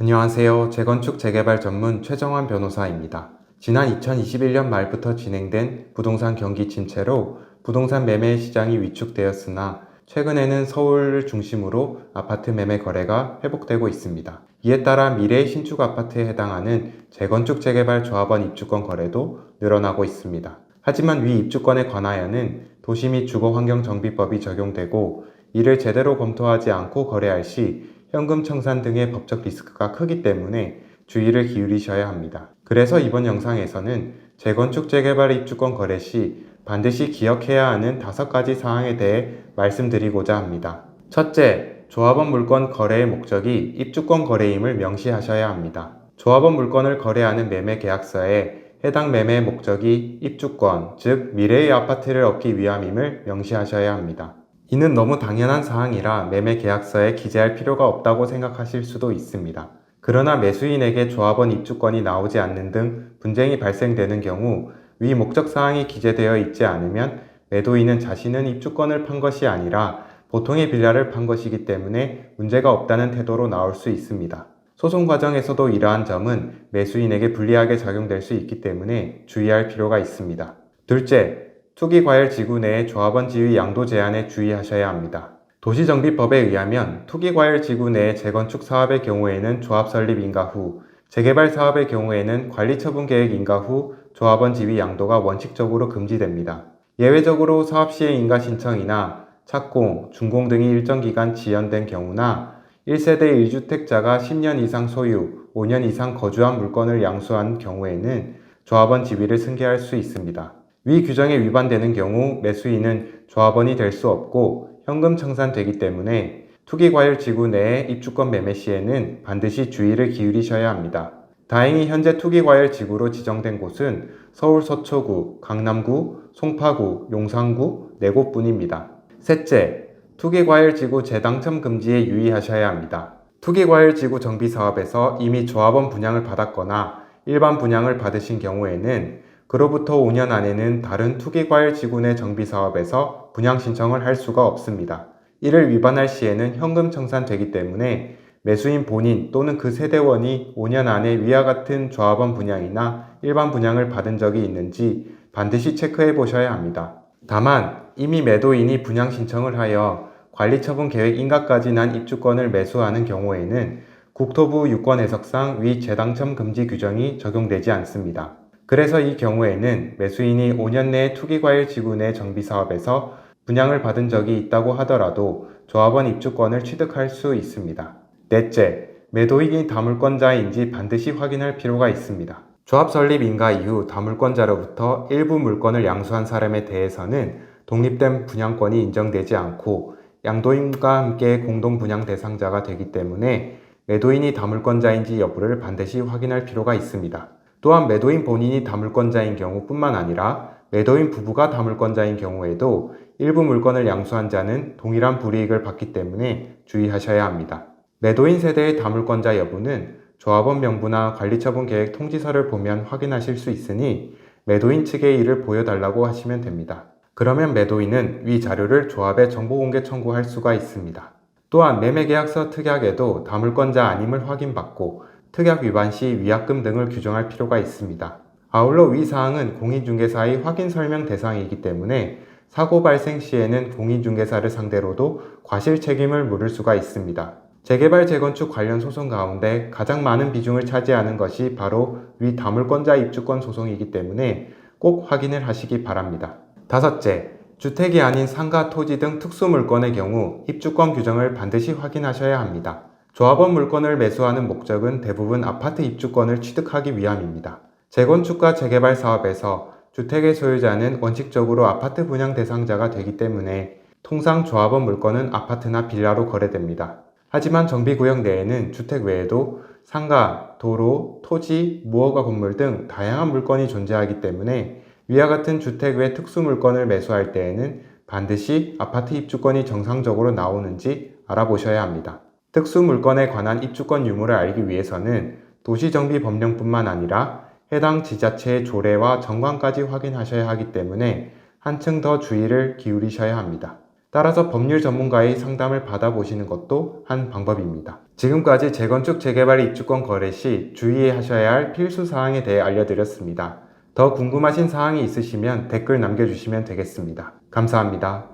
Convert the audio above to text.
안녕하세요. 재건축 재개발 전문 최정환 변호사입니다. 지난 2021년 말부터 진행된 부동산 경기 침체로 부동산 매매 시장이 위축되었으나 최근에는 서울을 중심으로 아파트 매매 거래가 회복되고 있습니다. 이에 따라 미래 신축 아파트에 해당하는 재건축 재개발 조합원 입주권 거래도 늘어나고 있습니다. 하지만 위 입주권에 관하여는 도시 및 주거환경정비법이 적용되고 이를 제대로 검토하지 않고 거래할 시 현금 청산 등의 법적 리스크가 크기 때문에 주의를 기울이셔야 합니다. 그래서 이번 영상에서는 재건축 재개발 입주권 거래 시 반드시 기억해야 하는 5가지 사항에 대해 말씀드리고자 합니다. 첫째, 조합원 물건 거래의 목적이 입주권 거래임을 명시하셔야 합니다. 조합원 물건을 거래하는 매매 계약서에 해당 매매의 목적이 입주권, 즉 미래의 아파트를 얻기 위함임을 명시하셔야 합니다. 이는 너무 당연한 사항이라 매매 계약서에 기재할 필요가 없다고 생각하실 수도 있습니다. 그러나 매수인에게 조합원 입주권이 나오지 않는 등 분쟁이 발생되는 경우 위 목적 사항이 기재되어 있지 않으면 매도인은 자신은 입주권을 판 것이 아니라 보통의 빌라를 판 것이기 때문에 문제가 없다는 태도로 나올 수 있습니다. 소송 과정에서도 이러한 점은 매수인에게 불리하게 작용될 수 있기 때문에 주의할 필요가 있습니다. 둘째, 투기과열지구 내의 조합원 지위 양도 제한에 주의하셔야 합니다. 도시정비법에 의하면 투기과열지구 내의 재건축 사업의 경우에는 조합 설립 인가 후, 재개발 사업의 경우에는 관리처분 계획 인가 후 조합원 지위 양도가 원칙적으로 금지됩니다. 예외적으로 사업시행 인가 신청이나 착공, 준공 등이 일정 기간 지연된 경우나 1세대 1주택자가 10년 이상 소유, 5년 이상 거주한 물건을 양수한 경우에는 조합원 지위를 승계할 수 있습니다. 위 규정에 위반되는 경우 매수인은 조합원이 될 수 없고 현금 청산되기 때문에 투기과열지구 내의 입주권 매매 시에는 반드시 주의를 기울이셔야 합니다. 다행히 현재 투기과열지구로 지정된 곳은 서울 서초구, 강남구, 송파구, 용산구 4곳뿐입니다. 셋째, 투기과열지구 재당첨 금지에 유의하셔야 합니다. 투기과열지구 정비사업에서 이미 조합원 분양을 받았거나 일반 분양을 받으신 경우에는 그로부터 5년 안에는 다른 투기과열지구 내 정비사업에서 분양 신청을 할 수가 없습니다. 이를 위반할 시에는 현금 청산되기 때문에 매수인 본인 또는 그 세대원이 5년 안에 위와 같은 조합원 분양이나 일반 분양을 받은 적이 있는지 반드시 체크해 보셔야 합니다. 다만 이미 매도인이 분양 신청을 하여 관리처분 계획 인가까지 난 입주권을 매수하는 경우에는 국토부 유권해석상 위 재당첨 금지 규정이 적용되지 않습니다. 그래서 이 경우에는 매수인이 5년 내에 투기과열지구 내 정비사업에서 분양을 받은 적이 있다고 하더라도 조합원 입주권을 취득할 수 있습니다. 넷째, 매도인이 다물권자인지 반드시 확인할 필요가 있습니다. 조합 설립 인가 이후 다물권자로부터 일부 물건을 양수한 사람에 대해서는 독립된 분양권이 인정되지 않고 양도인과 함께 공동 분양 대상자가 되기 때문에 매도인이 다물권자인지 여부를 반드시 확인할 필요가 있습니다. 또한 매도인 본인이 다물권자인 경우뿐만 아니라 매도인 부부가 다물권자인 경우에도 일부 물건을 양수한 자는 동일한 불이익을 받기 때문에 주의하셔야 합니다. 매도인 세대의 다물권자 여부는 조합원 명부나 관리처분 계획 통지서를 보면 확인하실 수 있으니 매도인 측에 이를 보여달라고 하시면 됩니다. 그러면 매도인은 위 자료를 조합에 정보공개 청구할 수가 있습니다. 또한 매매계약서 특약에도 다물권자 아님을 확인받고 특약 위반 시 위약금 등을 규정할 필요가 있습니다. 아울러 위 사항은 공인중개사의 확인 설명 대상이기 때문에 사고 발생 시에는 공인중개사를 상대로도 과실 책임을 물을 수가 있습니다. 재개발 재건축 관련 소송 가운데 가장 많은 비중을 차지하는 것이 바로 위 다물권자 입주권 소송이기 때문에 꼭 확인을 하시기 바랍니다. 다섯째, 주택이 아닌 상가, 토지 등 특수물건의 경우 입주권 규정을 반드시 확인하셔야 합니다. 조합원 물건을 매수하는 목적은 대부분 아파트 입주권을 취득하기 위함입니다. 재건축과 재개발 사업에서 주택의 소유자는 원칙적으로 아파트 분양 대상자가 되기 때문에 통상 조합원 물건은 아파트나 빌라로 거래됩니다. 하지만 정비구역 내에는 주택 외에도 상가, 도로, 토지, 무허가 건물 등 다양한 물건이 존재하기 때문에 위와 같은 주택 외 특수물건을 매수할 때에는 반드시 아파트 입주권이 정상적으로 나오는지 알아보셔야 합니다. 특수물건에 관한 입주권 유무를 알기 위해서는 도시정비법령뿐만 아니라 해당 지자체의 조례와 정관까지 확인하셔야 하기 때문에 한층 더 주의를 기울이셔야 합니다. 따라서 법률 전문가의 상담을 받아보시는 것도 한 방법입니다. 지금까지 재건축, 재개발, 입주권 거래 시 주의하셔야 할 필수 사항에 대해 알려드렸습니다. 더 궁금하신 사항이 있으시면 댓글 남겨주시면 되겠습니다. 감사합니다.